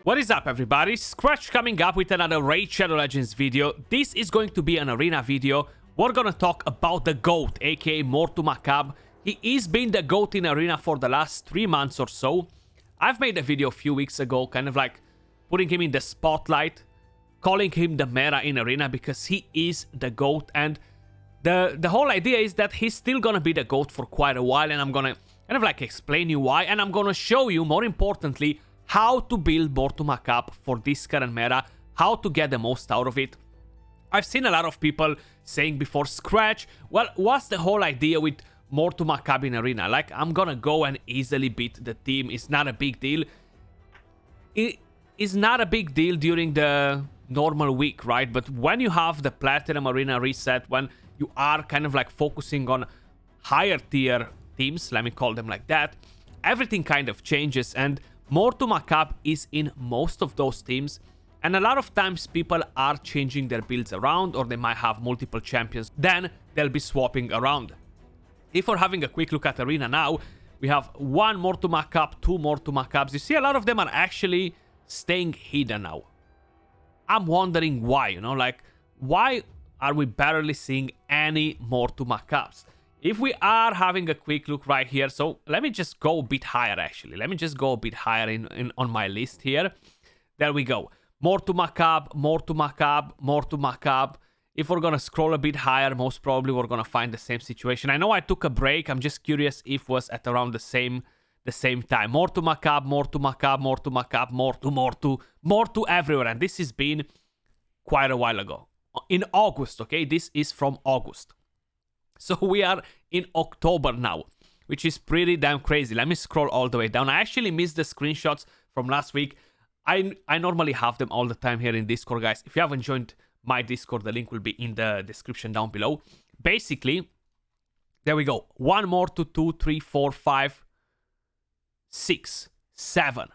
What is up, everybody? Skratch coming up with another Raid Shadow Legends video. This is going to be an arena video. We're gonna talk about the GOAT, aka Mortu Macaab. He is being the GOAT in arena for the last 3 months or so. I've made a video a few weeks ago, kind of like putting him in the spotlight, calling him the meta in arena because he is the GOAT, and the whole idea is that he's still gonna be the GOAT for quite a while, and I'm gonna kind of like explain you why, and I'm gonna show you, more importantly, how to build Mortu Macaab for this current meta, how to get the most out of it. I've seen a lot of people saying before, Skratch, well, what's the whole idea with Mortu Macaab in arena? Like, I'm gonna go and easily beat the team, it's not a big deal. It is not a big deal during the normal week, right? But when you have the Platinum Arena reset, when you are kind of like focusing on higher tier teams, let me call them like that, everything kind of changes, and Mortu Macaab is in most of those teams, and a lot of times people are changing their builds around, or they might have multiple champions, then they'll be swapping around. If we're having a quick look at arena now, we have 1 Mortu Macaab, 2 Mortu Macaabs. You see a lot of them are actually staying hidden now. I'm wondering why, you know, like, why are we barely seeing any Mortu Macaabs? If we are having a quick look right here, so let me just go a bit higher actually. Let me just go a bit higher on my list here. There we go. Mortu Macaab, Mortu Macaab, Mortu Macaab. If we're gonna scroll a bit higher, most probably we're gonna find the same situation. I know I took a break. I'm just curious if it was at around the same time. Mortu Macaab, Mortu Macaab, Mortu Macaab, Mortu everywhere. And this has been quite a while ago. In August, okay? This is from August. So we are in October now, which is pretty damn crazy. Let me scroll all the way down. I actually missed the screenshots from last week. I normally have them all the time here in Discord, guys. If you haven't joined my Discord, the link will be in the description down below. Basically, there we go. 1 more to 2, 3, 4, 5, 6, 7.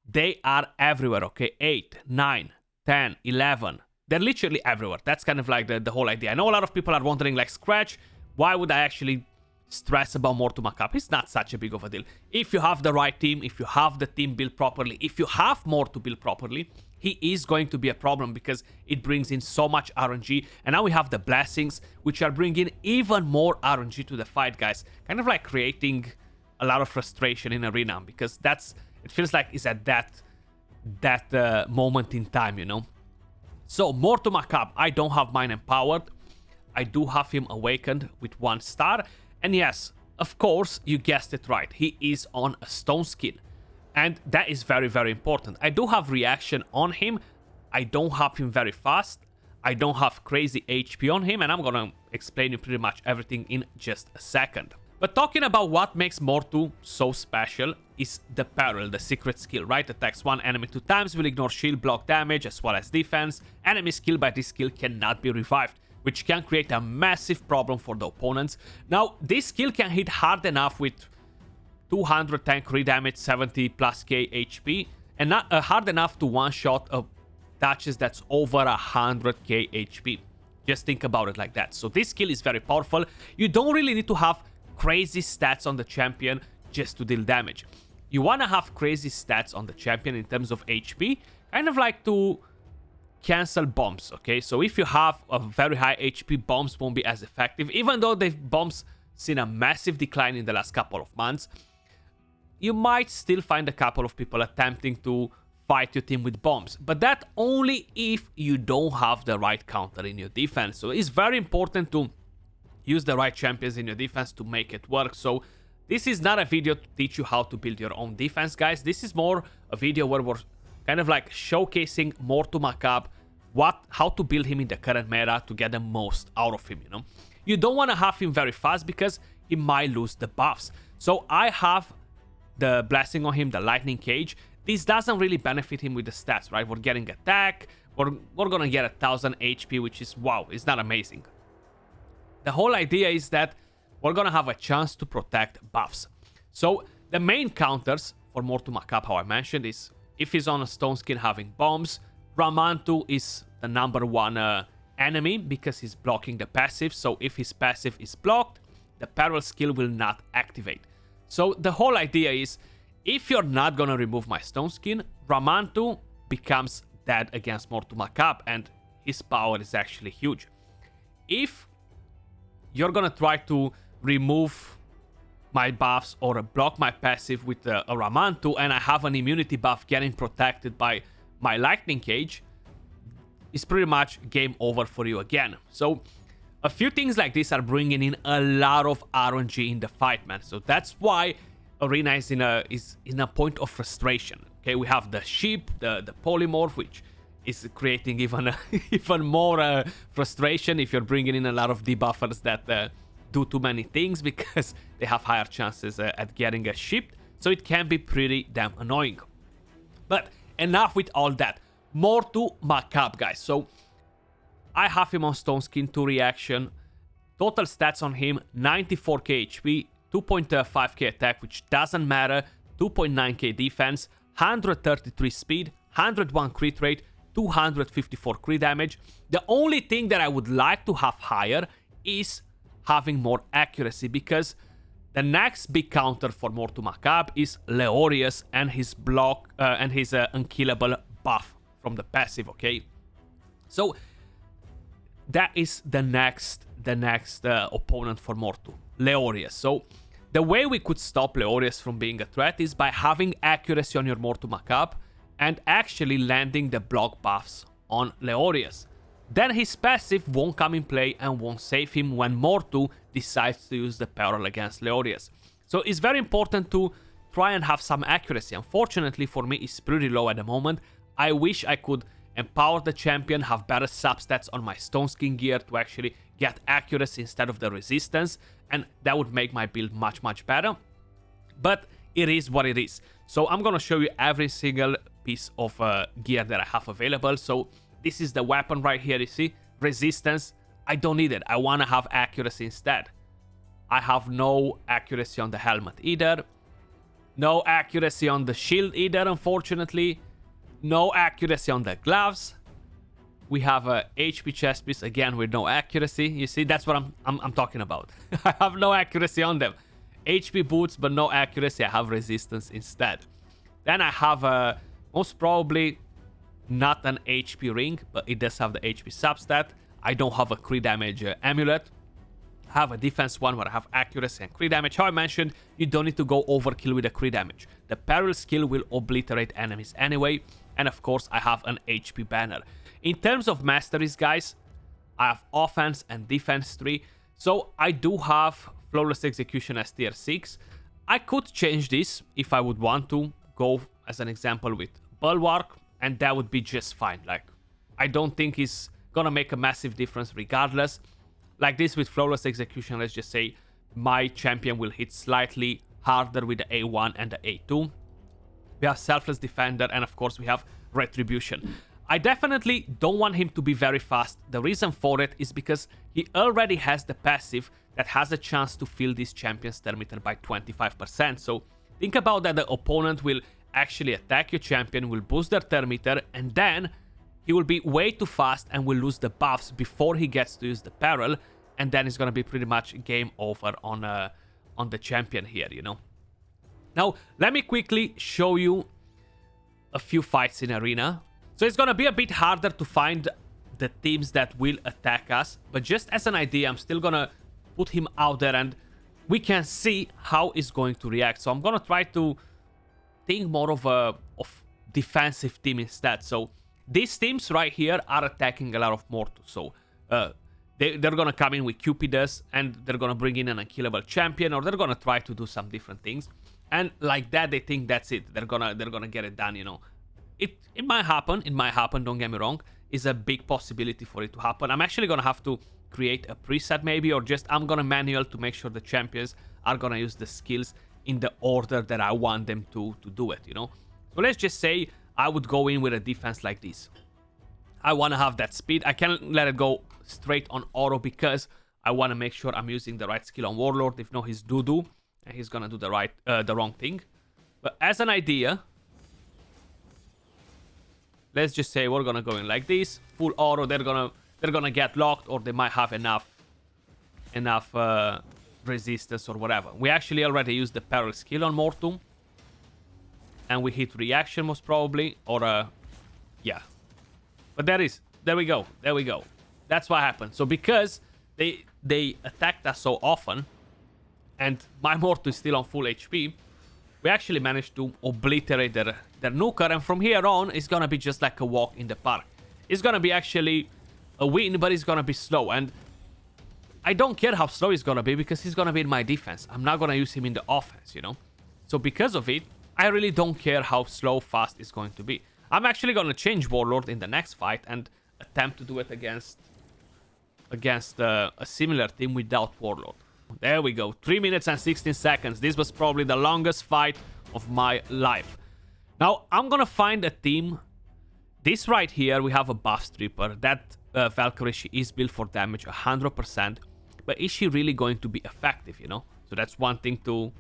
They are everywhere, okay? 8, 9, 10, 11. They're literally everywhere. That's kind of like the whole idea. I know a lot of people are wondering, like, Skratch, why would I actually stress about Mortu Macaab? It's not such a big of a deal. If you have the right team, if you have the team built properly, if you have more to build properly, he is going to be a problem because it brings in so much RNG. And now we have the blessings, which are bringing even more RNG to the fight, guys. Kind of like creating a lot of frustration in arena, because it feels like it's at that moment in time, you know. So Mortu Macaab, I don't have mine empowered. I do have him awakened with 1 star. And yes, of course, you guessed it right. He is on a stone skin. And that is very, very important. I do have reaction on him. I don't have him very fast. I don't have crazy HP on him. And I'm gonna explain you pretty much everything in just a second. But talking about what makes Mortu so special is the peril, the secret skill, right? Attacks 1 enemy 2 times, will ignore shield block damage as well as defense. Enemies killed by this skill cannot be revived, which can create a massive problem for the opponents. Now, this skill can hit hard enough with 200 tank crit damage, 70 plus K HP, and not hard enough to one-shot a touches that's over 100k HP. Just think about it like that. So this skill is very powerful. You don't really need to have crazy stats on the champion just to deal damage. You want to have crazy stats on the champion in terms of HP, kind of like to cancel bombs, okay? So if you have a very high HP, bombs won't be as effective, even though the bombs seen a massive decline in the last couple of months. You might still find a couple of people attempting to fight your team with bombs, but that only if you don't have the right counter in your defense. So it's very important to use the right champions in your defense to make it work. So this is not a video to teach you how to build your own defense, guys. This is more a video where we're kind of like showcasing Mortu Macaab, how to build him in the current meta to get the most out of him, you know. You don't want to have him very fast because he might lose the buffs. So I have the blessing on him, the lightning cage. This doesn't really benefit him with the stats, right? We're getting attack, we're gonna get 1000 HP, which is, wow, it's not amazing. The whole idea is that we're gonna have a chance to protect buffs. So the main counters for Mortu Macaab, how I mentioned, is if he's on a stone skin having bombs, Ramantu is the #1 enemy because he's blocking the passive. So if his passive is blocked, the peril skill will not activate. So the whole idea is, if you're not gonna remove my stone skin, Ramantu becomes dead against Mortu Macaab, and his power is actually huge. If you're gonna try to remove my buffs or block my passive with a Ramantu, and I have an immunity buff getting protected by my Lightning Cage, it's pretty much game over for you again. So a few things like this are bringing in a lot of RNG in the fight, man. So that's why Arena is in a point of frustration. Okay, we have the sheep, the polymorph, which is creating even more frustration if you're bringing in a lot of debuffers that do too many things, because they have higher chances at getting a sheep. So it can be pretty damn annoying. But enough with all that. Mortu Macaab, guys. So I have him on Stone Skin 2 reaction. Total stats on him: 94k HP, 2.5k attack, which doesn't matter, 2.9k defense, 133 speed, 101 crit rate, 254 crit damage. The only thing that I would like to have higher is having more accuracy, because the next big counter for Mortu Macaab is Leorius and his block and his unkillable buff from the passive. Okay, so that is the next opponent for Mortu, Leorius. So the way we could stop Leorius from being a threat is by having accuracy on your Mortu Macaab and actually landing the block buffs on Leorius. Then his passive won't come in play and won't save him when Mortu decides to use the peril against Leorius. So it's very important to try and have some accuracy. Unfortunately for me, it's pretty low at the moment. I wish I could empower the champion, have better substats on my Stone Skin gear to actually get accuracy instead of the resistance, and that would make my build much better. But it is what it is. So I'm gonna show you every single piece of gear that I have available. So this is the weapon right here, you see? Resistance, I don't need it. I wanna have accuracy instead. I have no accuracy on the helmet either. No accuracy on the shield either, unfortunately. No accuracy on the gloves. We have a HP chest piece, again with no accuracy. You see, that's what I'm talking about. I have no accuracy on them. HP boots, but no accuracy. I have resistance instead. Then I have a, most probably not an HP ring, but it does have the HP substat. I don't have a crit damage amulet. I have a defense one where I have accuracy and crit damage. How I mentioned, you don't need to go overkill with the crit damage. The peril skill will obliterate enemies anyway. And of course, I have an HP banner. In terms of masteries, guys, I have offense and defense 3. So I do have flawless execution as tier 6. I could change this if I would want to go, as an example, with bulwark, and that would be just fine. Like, I don't think it's gonna make a massive difference regardless. Like this with flawless execution, let's just say my champion will hit slightly harder with the A1 and the A2. We have Selfless Defender, and of course we have Retribution. I definitely don't want him to be very fast. The reason for it is because he already has the passive that has a chance to fill this champion's turn meter by 25%. So think about that, the opponent will actually attack your champion, will boost their turn meter, and then he will be way too fast and will lose the buffs before he gets to use the peril, and then it's gonna be pretty much game over on the champion here, you know. Now, let me quickly show you a few fights in Arena. So it's gonna be a bit harder to find the teams that will attack us, but just as an idea, I'm still gonna put him out there and we can see how he's going to react. So I'm gonna try to think more of a defensive team instead. So these teams right here are attacking a lot of Mortu. So they're gonna come in with Cupidus, and they're gonna bring in an unkillable champion, or they're gonna try to do some different things. And like that, they think that's it. They're gonna get it done, you know. It might happen. It might happen. Don't get me wrong. It's a big possibility for it to happen. I'm actually gonna have to create a preset maybe, or just I'm gonna manual to make sure the champions are gonna use the skills in the order that I want them to do it, you know. So let's just say I would go in with a defense like this. I want to have that speed. I can't let it go straight on auto because I want to make sure I'm using the right skill on Warlord. If not, he's doo-doo and he's gonna do the wrong thing. But as an idea, let's just say we're gonna go in like this, full auto. They're gonna get locked, or they might have enough resistance or whatever. We actually already used the peril skill on Mortu, and we hit reaction most probably, or Yeah. But there we go. There we go. That's what happened. So because they attacked us so often, and my Mortu is still on full HP, we actually managed to obliterate their nuker, and from here on, it's gonna be just like a walk in the park. It's gonna be actually a win, but it's gonna be slow, and I don't care how slow he's gonna be, because he's gonna be in my defense. I'm not gonna use him in the offense, you know? So because of it, I really don't care how slow, fast it's going to be. I'm actually gonna change Warlord in the next fight and attempt to do it against a similar team without Warlord. There we go. 3 minutes and 16 seconds. This was probably the longest fight of my life. Now, I'm gonna find a team. This right here, we have a buff stripper. That Valkyrie, she is built for damage 100%. But is she really going to be effective, you know? So that's one thing to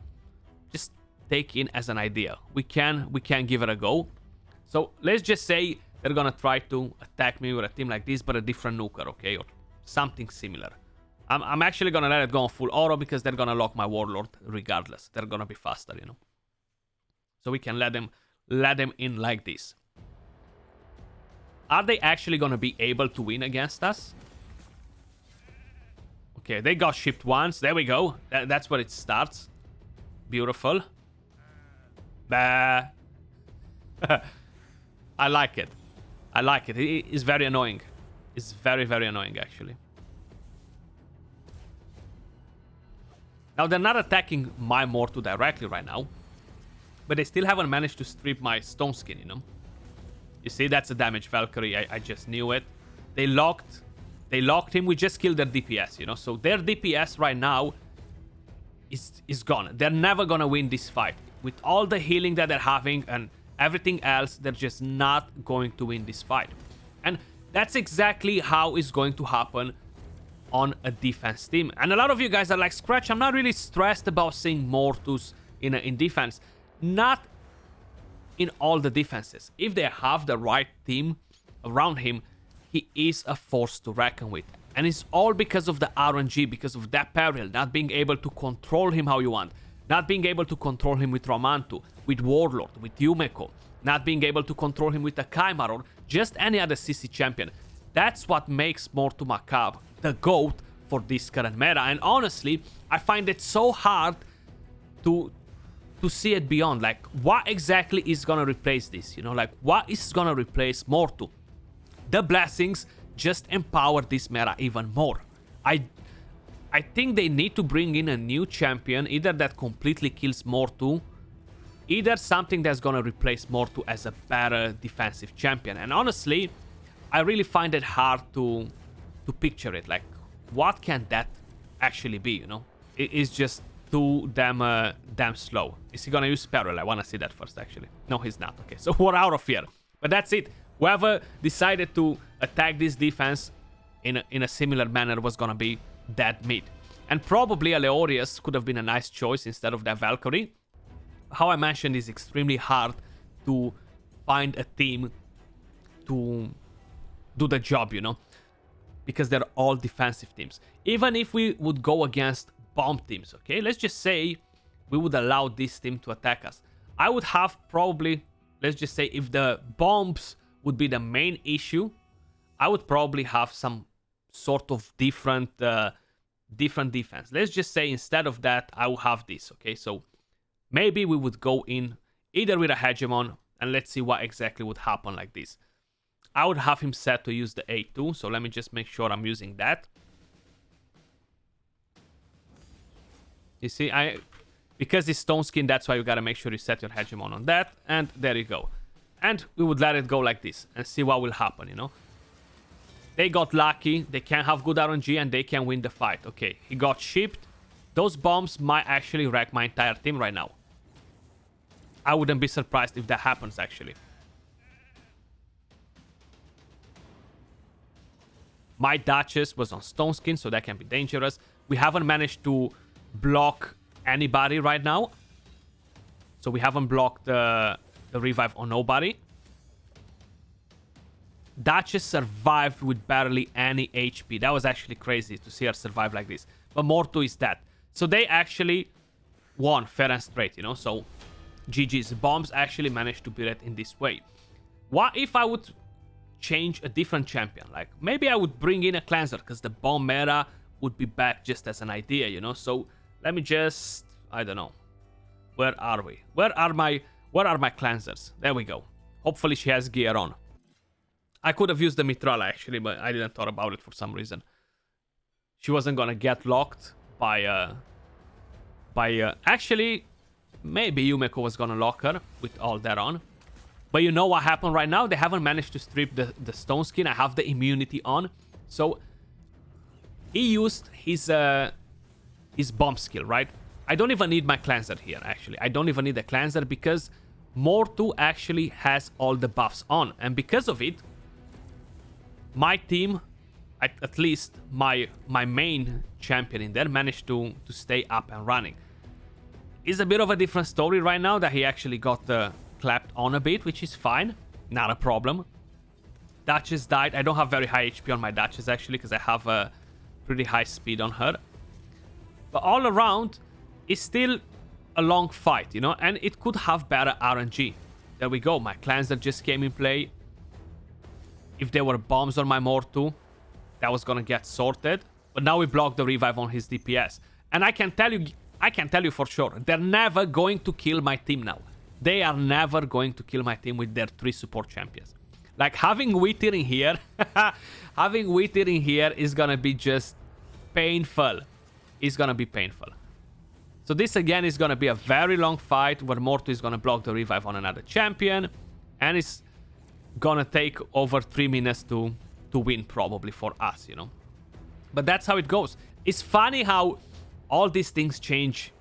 just take in as an idea. We can give it a go. So let's just say they're gonna try to attack me with a team like this, but a different nuker, okay? Or something similar. I'm actually gonna let it go on full auto, because they're gonna lock my Warlord regardless. They're gonna be faster, you know. So we can let them in like this. Are they actually gonna be able to win against us? Okay, they got shipped once. There we go. That's where it starts. Beautiful. Bah. I like it. I like it. It is very annoying. It's very, very annoying, actually. Now, they're not attacking my Mortu directly right now, but they still haven't managed to strip my stone skin, you know? You see, that's a damage Valkyrie. I just knew it. They locked him. We just killed their DPS, you know? So their DPS right now is gone. They're never gonna win this fight. With all the healing that they're having and everything else, they're just not going to win this fight. And that's exactly how it's going to happen on a defense team. And a lot of you guys are like, Skratch, I'm not really stressed about seeing Mortus in defense. Not in all the defenses. If they have the right team around him, he is a force to reckon with. And it's all because of the RNG, because of that peril, not being able to control him how you want. Not being able to control him with Romantu, with Warlord, with Yumeko. Not being able to control him with a Kaimar or just any other CC champion. That's what makes Mortu Macaab the GOAT for this current meta. And honestly, I find it so hard to see it beyond. Like, what exactly is gonna replace this? You know, like, what is gonna replace Mortu? The blessings just empower this meta even more. I think they need to bring in a new champion, either that completely kills Mortu, either something that's gonna replace Mortu as a better defensive champion. And honestly, I really find it hard to picture it. Like, what can that actually be, you know? It is just too damn slow. Is he gonna use Peril? I wanna see that first, actually. No, he's not. Okay, so we're out of here. But that's it. Whoever decided to attack this defense in a similar manner was gonna be dead meat. And probably a Leorius could have been a nice choice instead of that Valkyrie. How I mentioned, it's extremely hard to find a team to do the job, you know? Because they're all defensive teams. Even if we would go against bomb teams, okay? Let's just say we would allow this team to attack us. I would have probably, let's just say, if the bombs would be the main issue, I would probably have some sort of different defense. Let's just say instead of that, I will have this, okay? So maybe we would go in either with a Hegemon, and let's see what exactly would happen like this. I would have him set to use the A2, so let me just make sure I'm using that. You see, because it's stone skin, that's why you gotta make sure you set your Hegemon on that, and there you go. And we would let it go like this, and see what will happen, you know? They got lucky, they can have good RNG, and they can win the fight. Okay, he got shipped. Those bombs might actually wreck my entire team right now. I wouldn't be surprised if that happens, actually. My Duchess was on stone skin, so that can be dangerous. We haven't managed to block anybody right now. So we haven't blocked the revive on nobody. Duchess survived with barely any HP. That was actually crazy to see her survive like this. But Mortu is dead. So they actually won fair and straight, you know. So GG's. Bombs actually managed to beat it in this way. What if I would change a different champion. Like, maybe I would bring in a cleanser, because the bomb meta would be back just as an idea, you know? So, let me just... I don't know. Where are we? Where are my cleansers? There we go. Hopefully she has gear on. I could have used the Mithrala, actually, but I didn't thought about it for some reason. She wasn't gonna get locked by actually, maybe Yumeko was gonna lock her with all that on. But you know what happened right now? They haven't managed to strip the stone skin. I have the immunity on. So, he used his bomb skill, right? I don't even need my cleanser here, actually. I don't even need a cleanser because Mortu actually has all the buffs on. And because of it, my team, at least my main champion in there, managed to stay up and running. It's a bit of a different story right now that he actually got clapped on a bit, which is fine. Not a problem. Duchess died. I don't have very high HP on my Duchess, actually, because I have a pretty high speed on her. But all around, it's still a long fight, you know? And it could have better RNG. There we go. My cleanser just came in play. If there were bombs on my Mortu, that was gonna get sorted. But now we blocked the revive on his DPS. And I can tell you for sure, they're never going to kill my team now. They are never going to kill my team with their 3 support champions. Like, having Wither in here, having Wither in here is gonna be just painful. It's gonna be painful. So this again is gonna be a very long fight where Mortu is gonna block the revive on another champion. And it's gonna take over 3 minutes to win, probably, for us, you know. But that's how it goes. It's funny how all these things change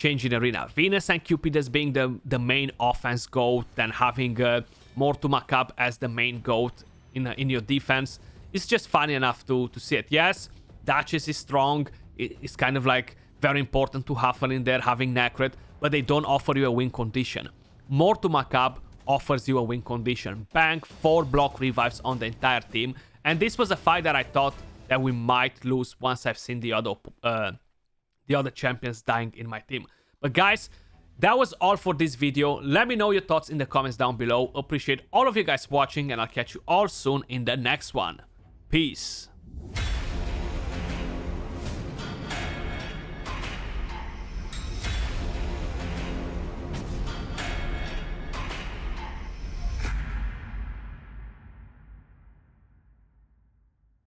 in Arena. Venus and Cupid as being the main offense GOAT, then having Mortu Macaab as the main GOAT in your defense. It's just funny enough to see it. Yes, Duchess is strong. It's kind of like very important to have her in there, having Necret, but they don't offer you a win condition. Mortu Macaab offers you a win condition. Bang, 4 block revives on the entire team. And this was a fight that I thought that we might lose once I've seen the other champions dying in my team. But guys, that was all for this video. Let me know your thoughts in the comments down below. Appreciate all of you guys watching, and I'll catch you all soon in the next one. Peace.